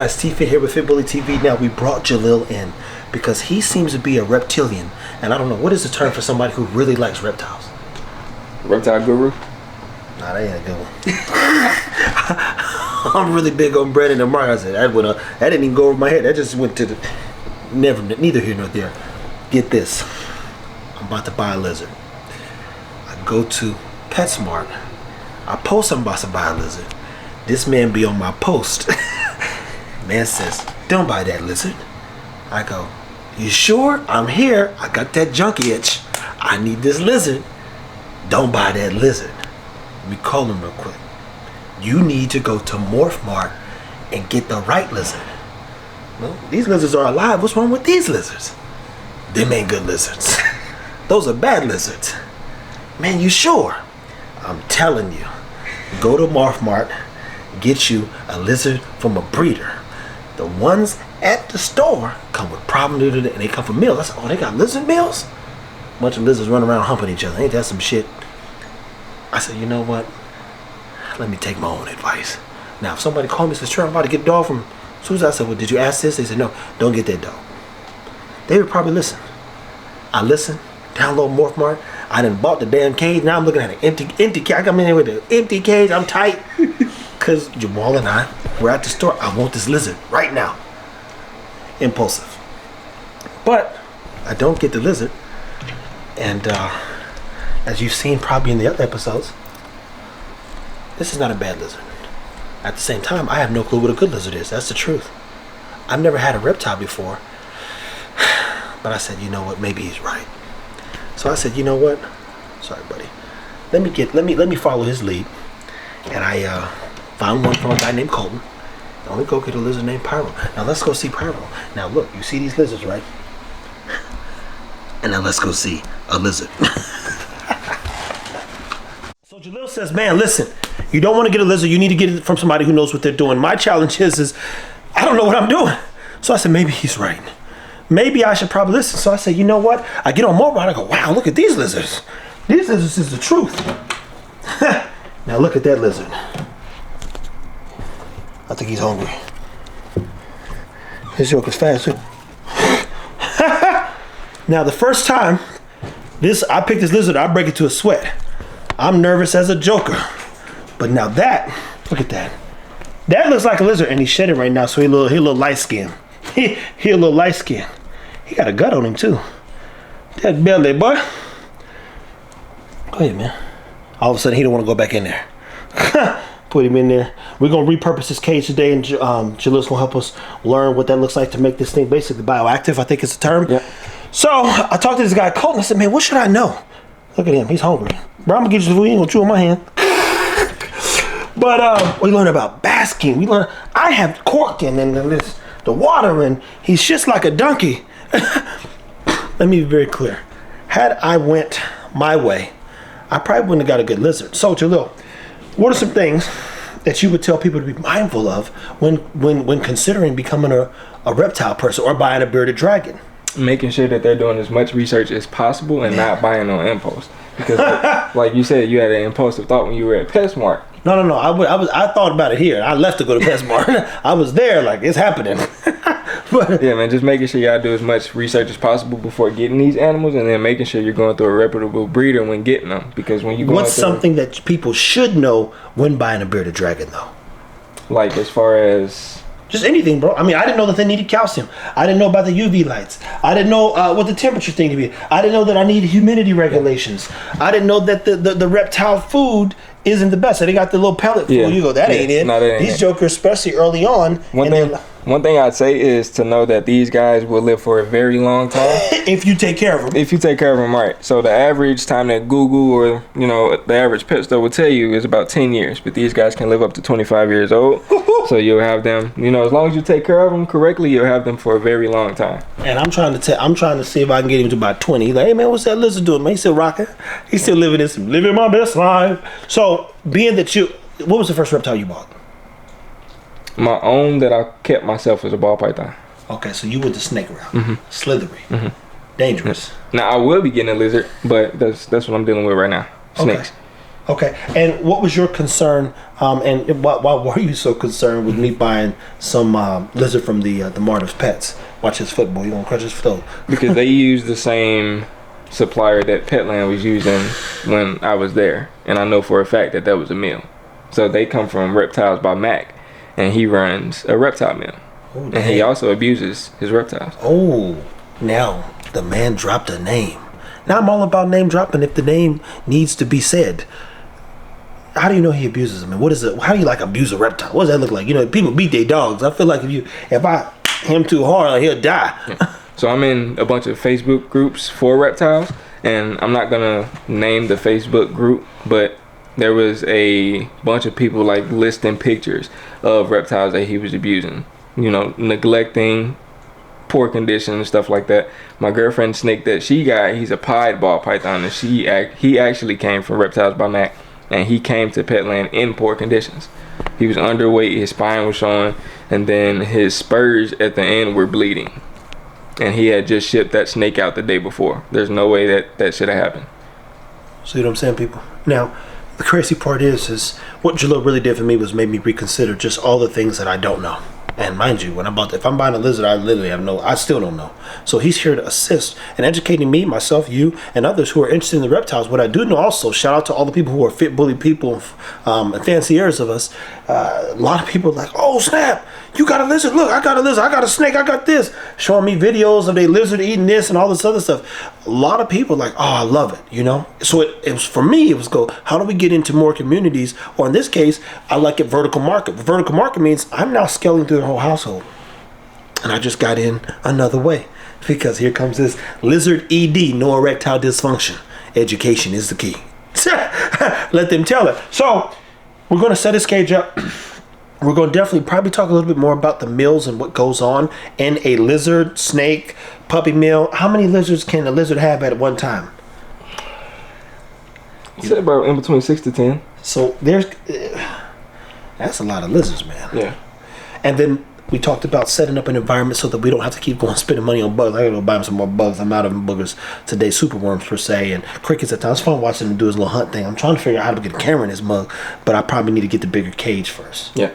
T-Fit here with Fit Bully TV. Now we brought Jalil in because he seems to be a reptilian, and I don't know, what is the term for somebody who really likes reptiles? Reptile guru? Nah, that ain't a good one. I'm really big on Brandon and Mark. I said that didn't even go over my head. That just went to the neither here nor there. Get this, I'm about to buy a lizard. I go to PetSmart. I post I'm about to buy a lizard. This man be on my post. Man says, don't buy that lizard. I go, you sure? I'm here. I got that junkie itch. I need this lizard. Don't buy that lizard. Let me call him real quick. You need to go to Morph Mart and get the right lizard. Well, these lizards are alive. What's wrong with these lizards? Them ain't good lizards. Those are bad lizards. Man, you sure? I'm telling you. Go to Morph Mart. Get you a lizard from a breeder. The ones at the store come with problems and they come from meals. I said, oh, they got lizard meals? Bunch of lizards running around humping each other. Ain't that some shit? I said, you know what? Let me take my own advice. Now, if somebody called me and says, Trey, I'm about to get a dog from Susan, I said, well, did you ask this? They said, no, don't get that dog. They would probably listen. I listened, download Morph Mart. I done bought the damn cage. Now I'm looking at an empty cage. I come in here with an empty cage. I'm tight. Because Jamal and I were at the store. I want this lizard right now. Impulsive. But I don't get the lizard. And as you've seen probably in the other episodes, this is not a bad lizard. At the same time, I have no clue what a good lizard is. That's the truth. I've never had a reptile before. But I said, you know what? Maybe he's right. So I said, you know what? Sorry, buddy. Let me follow his lead. And I found one from a guy named Colton. Now we go get a lizard named Pyro. Now let's go see Pyro. Now look, you see these lizards, right? And now let's go see a lizard. So Jalil says, man, listen, you don't want to get a lizard. You need to get it from somebody who knows what they're doing. My challenge is I don't know what I'm doing. So I said, maybe he's right. Maybe I should probably listen. So I said, you know what? I get on mobile and I go, wow, look at these lizards. These lizards is the truth. Now look at that lizard. I think he's hungry. His joke is fast too. Now the first time I pick this lizard, I break it to a sweat. I'm nervous as a joker. But now look at that. That looks like a lizard, and he's shedding right now, so he a little light skin. He a little light skin. He got a gut on him too. That belly, boy. Go ahead, man. All of a sudden, he don't want to go back in there. Put him in there. We're gonna repurpose this cage today, and Jalil's gonna help us learn what that looks like to make this thing basically bioactive. I think it's the term. Yep. So I talked to this guy Colton. I said, man, what should I know? Look at him. He's hungry. Bro, I'm gonna get you the food. You ain't gonna chew on my hand. But we learned about basking. We learned I have corking and the water, and he's just like a donkey. Let me be very clear. Had I went my way, I probably wouldn't have got a good lizard. So Jalil, what are some things that you would tell people to be mindful of when considering becoming a reptile person or buying a bearded dragon? Making sure that they're doing as much research as possible and not buying on impulse. Because like you said, you had an impulsive thought when you were at PetSmart. No. I thought about it here. I left to go to PetSmart. I was there, like it's happening. But yeah, man, just making sure y'all do as much research as possible before getting these animals, and then making sure you're going through a reputable breeder when getting them. Because when you go, what's something that people should know when buying a bearded dragon, though? Like as far as just anything, bro. I mean, I didn't know that they needed calcium. I didn't know about the UV lights. I didn't know what the temperature thing to be. I didn't know that I needed humidity regulations. I didn't know that the reptile food isn't the best. So they got the little pellet food. You go, that ain't it. No, that ain't These it. jokers, especially early on. One thing I'd say is to know that these guys will live for a very long time. If you take care of them. If you take care of them right. So the average time that Google or, the average pet store will tell you is about 10 years. But these guys can live up to 25 years old. So you'll have them, as long as you take care of them correctly, you'll have them for a very long time. And I'm trying to see if I can get him to about 20. He's like, hey man, what's that lizard doing, man? He's still rocking. He's still living my best life. So being that what was the first reptile you bought? My own that I kept myself was a ball python. Okay, so you went the snake route. Slithery. Dangerous. Now I will be getting a lizard, but that's what I'm dealing with right now. Snakes. Okay. And what was your concern? And why were you so concerned with me buying some lizard from the Martyrs Pets? Watch his football. You gonna crush his toe? Because they use the same supplier that Petland was using when I was there, and I know for a fact that was a mill. So they come from Reptiles by Mac, and he runs a reptile mill. Oh, and he also abuses his reptiles. Oh, now the man dropped a name. Now I'm all about name dropping if the name needs to be said. How do you know he abuses them? And what is it? How do you like abuse a reptile? What does that look like? You know, people beat their dogs. I feel like if I hit him too hard, he'll die. Yeah. So I'm in a bunch of Facebook groups for reptiles, and I'm not gonna name the Facebook group, but there was a bunch of people like listing pictures of reptiles that he was abusing. You know, neglecting, poor condition and stuff like that. My girlfriend's snake that she got, he's a pied ball python, and he actually came from Reptiles by Mac, and he came to Petland in poor conditions. He was underweight, his spine was showing, and then his spurs at the end were bleeding. And he had just shipped that snake out the day before. There's no way that should have happened. See what I'm saying, people? Now, the crazy part is what Jalil really did for me was made me reconsider just all the things that I don't know. And mind you, if I'm buying a lizard, I still don't know. So he's here to assist in educating me, myself, you, and others who are interested in the reptiles. What I do know also, shout out to all the people who are fit bully people, and fanciers of us. A lot of people are like, oh snap, you got a lizard, look, I got a lizard, I got a snake, I got this. Showing me videos of a lizard eating this and all this other stuff. A lot of people are like, oh, I love it, you know? So it was, for me, it was how do we get into more communities? Or in this case, I like it vertical market. Vertical market means I'm now scaling through the whole household. And I just got in another way. Because here comes this lizard ED, no erectile dysfunction. Education is the key. Let them tell it. So we're going to set this cage up. We're going to definitely probably talk a little bit more about the mills and what goes on in a lizard, snake, puppy mill. How many lizards can a lizard have at one time? I said about in between 6 to 10. So that's a lot of lizards, man. Yeah. And then we talked about setting up an environment so that we don't have to keep going spending money on bugs. I gotta go buy them some more bugs. I'm out of boogers today, superworms per se, and crickets at times. It's fun watching him do his little hunt thing. I'm trying to figure out how to get a camera in his mug, but I probably need to get the bigger cage first. Yeah.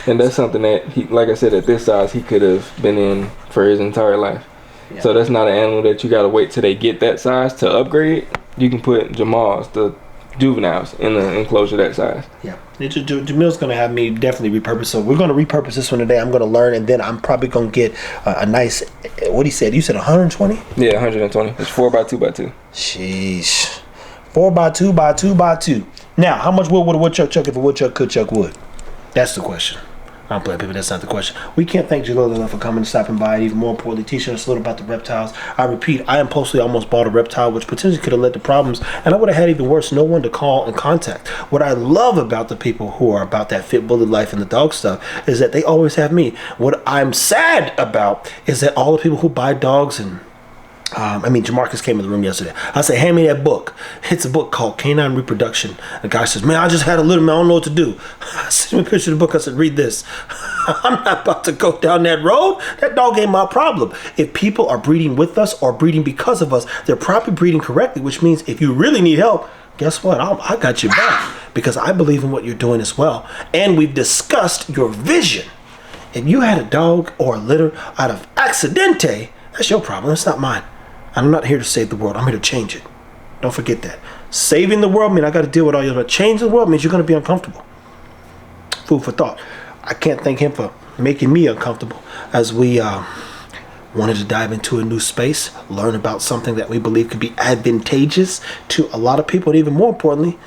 And that's something that he, like I said, at this size, he could have been in for his entire life. Yeah. So that's not an animal that you gotta wait till they get that size to upgrade. You can put Jamals, the juveniles, in the enclosure that size. Yeah. Jamil's going to have me definitely repurpose. So we're going to repurpose this one today. I'm going to learn, and then I'm probably going to get a nice, what he said, you said 120? Yeah, 120. It's 4x2x2. Sheesh. 4x2x2x2. Now, how much wood would a woodchuck chuck if a woodchuck could chuck wood? That's the question. I'm playing, people. That's not the question. We can't thank Jalil enough for coming and stopping by, and even more importantly, teaching us a little about the reptiles. I repeat, I impulsively almost bought a reptile, which potentially could have led to problems, and I would have had even worse, no one to call and contact. What I love about the people who are about that fit bully life and the dog stuff is that they always have me. What I'm sad about is that all the people who buy dogs and Jamarcus came in the room yesterday. I said, hand me that book. It's a book called Canine Reproduction. The guy says, man, I just had a little man, I don't know what to do. I sent him a picture of the book. I said, read this. I'm not about to go down that road. That dog ain't my problem. If people are breeding with us or breeding because of us, they're probably breeding correctly, which means if you really need help, guess what? I got your back because I believe in what you're doing as well. And we've discussed your vision. If you had a dog or a litter out of accidente, that's your problem. That's not mine. I'm not here to save the world. I'm here to change it. Don't forget that. Saving the world means I got to deal with all your. But changing the world means you're going to be uncomfortable. Food for thought. I can't thank him for making me uncomfortable as we wanted to dive into a new space, learn about something that we believe could be advantageous to a lot of people, and even more importantly,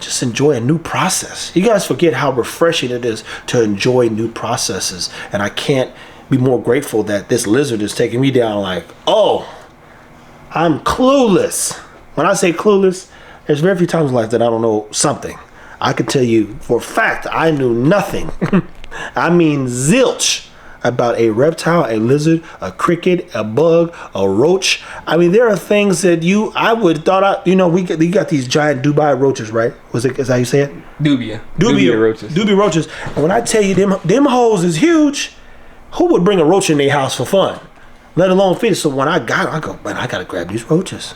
just enjoy a new process. You guys forget how refreshing it is to enjoy new processes, and I can't be more grateful that this lizard is taking me down like, oh, I'm clueless. When I say clueless, there's very few times in life that I don't know something. I can tell you for a fact I knew nothing. I mean zilch about a reptile, a lizard, a cricket, a bug, a roach. I mean, there are things that I would have thought, we got these giant Dubai roaches, right? Is that how you say it? Dubia roaches. Dubia roaches. And when I tell you them hoes is huge, who would bring a roach in their house for fun? Let alone feed it. So when I go, man, I gotta grab these roaches.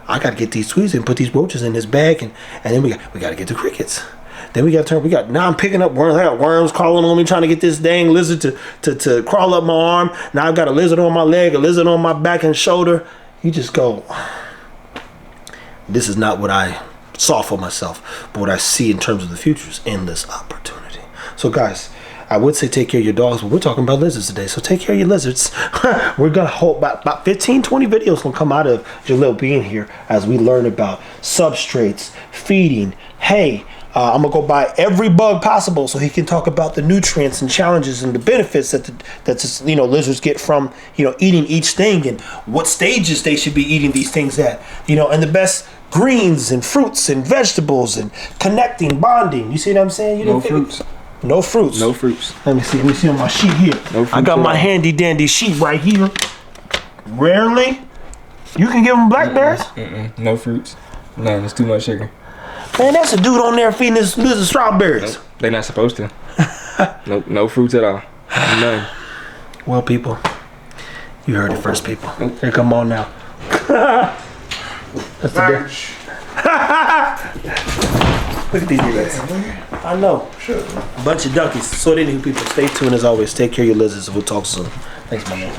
I got to get these tweezers and put these roaches in this bag, and then we got to get the crickets. Then we got to turn. Now I'm picking up worms. I got worms crawling on me, trying to get this dang lizard to crawl up my arm. Now I've got a lizard on my leg, a lizard on my back and shoulder. You just go, this is not what I saw for myself, but what I see in terms of the future is endless opportunity. So guys, I would say take care of your dogs, but we're talking about lizards today, so take care of your lizards. We're gonna hold about 15, 20 videos will come out of Jalil being here as we learn about substrates, feeding, hay. I'm gonna go buy every bug possible so he can talk about the nutrients and challenges and the benefits that lizards get from eating each thing, and what stages they should be eating these things at, and the best greens and fruits and vegetables and connecting, bonding. You see what I'm saying? No fruits. No fruits. No fruits. Let me see. Let me see on my sheet here. No fruits. I got my handy dandy sheet right here. Rarely. You can give them blackberries. No fruits. No, it's too much sugar. Man, that's a dude on there feeding this lizard strawberries. Nope. They're not supposed to. No fruits at all. None. Well, people, you heard it first, people. Here, come on now. That's the bench. Look at these guys. I know. Sure. A bunch of donkeys. So anywho, people, stay tuned as always. Take care of your lizards, and we'll talk soon. Thanks, my man.